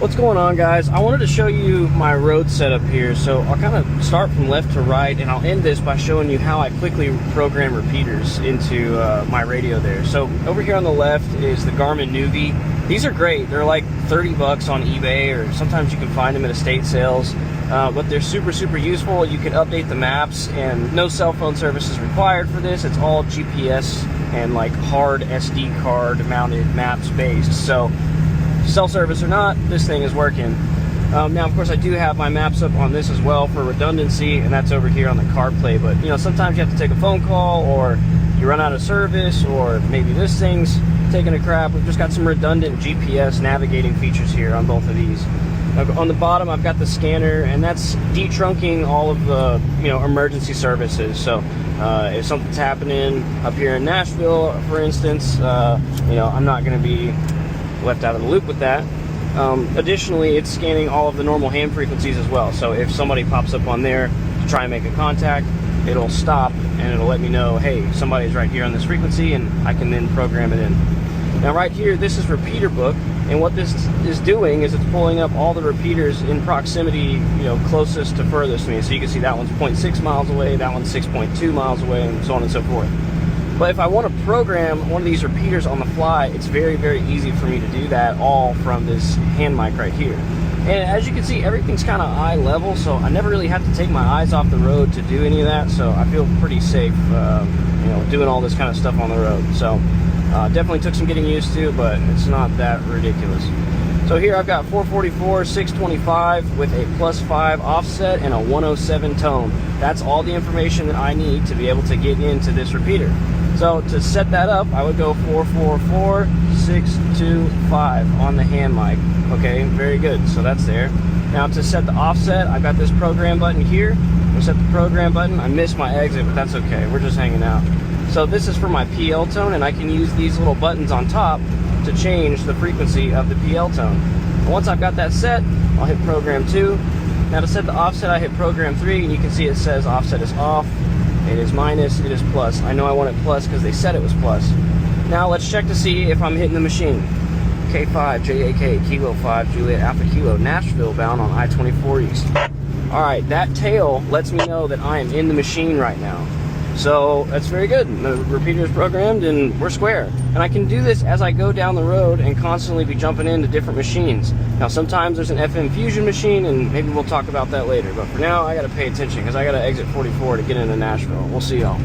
What's going on, guys? I wanted to show you my road setup here. So I'll kind of start from left to right, and I'll end this by showing you how I quickly program repeaters into my radio there. So over here on the left is the Garmin Nuvi. These are great. They're like 30 bucks on eBay, or sometimes you can find them at estate sales. But they're super useful. You can update the maps, and no cell phone service is required for this. It's all GPS and like hard SD card mounted maps based. So cell service or not, this thing is working. Now, of course, I do have my maps up on this as well for redundancy, and that's over here on the CarPlay. But, you know, sometimes you have to take a phone call, or you run out of service, or maybe this thing's taking a crap. We've just got some redundant GPS navigating features here on both of these. On the bottom, I've got the scanner, and that's detrunking all of the, emergency services. So if something's happening up here in Nashville, for instance, I'm not going to be left out of the loop with that. Additionally, it's scanning all of the normal ham frequencies as well. So if somebody pops up on there to try and make a contact, it'll stop and it'll let me know, hey, somebody's right here on this frequency, and I can then program it in. Now right here, this is Repeater Book, and what this is doing is it's pulling up all the repeaters in proximity, closest to furthest to me. So you can see that one's 0.6 miles away, that one's 6.2 miles away, and so on and so forth. But if I want to program one of these repeaters on the fly, it's very easy for me to do that all from this hand mic right here. And as you can see, everything's kind of eye level, so I never really have to take my eyes off the road to do any of that. So I feel pretty safe, doing all this kind of stuff on the road. So definitely took some getting used to, but it's not that ridiculous. So here I've got 444, 625 with a +5 offset and a 107 tone. That's all the information that I need to be able to get into this repeater. So to set that up, I would go 444, 625 on the hand mic. Okay, very good. So that's there. Now to set the offset, I've got this program button here. We'll set the program button. I missed my exit, but that's okay. We're just hanging out. So this is for my PL tone, and I can use these little buttons on top to change the frequency of the PL tone. And once I've got that set, I'll hit program 2. Now to set the offset, I hit program 3, and you can see it says offset is off. It is minus, it is plus. I know I want it plus because they said it was plus. Now let's check to see if I'm hitting the machine. K5, JAK, Kilo 5, Juliet, Alpha Kilo, Nashville bound on I-24 East. Alright, that tail lets me know that I am in the machine right now. So that's very good. The repeater is programmed and we're square. And I can do this as I go down the road and constantly be jumping into different machines. Now sometimes there's an FM Fusion machine, and maybe we'll talk about that later. But for now, I got to pay attention because I got to exit 44 to get into Nashville. We'll see y'all.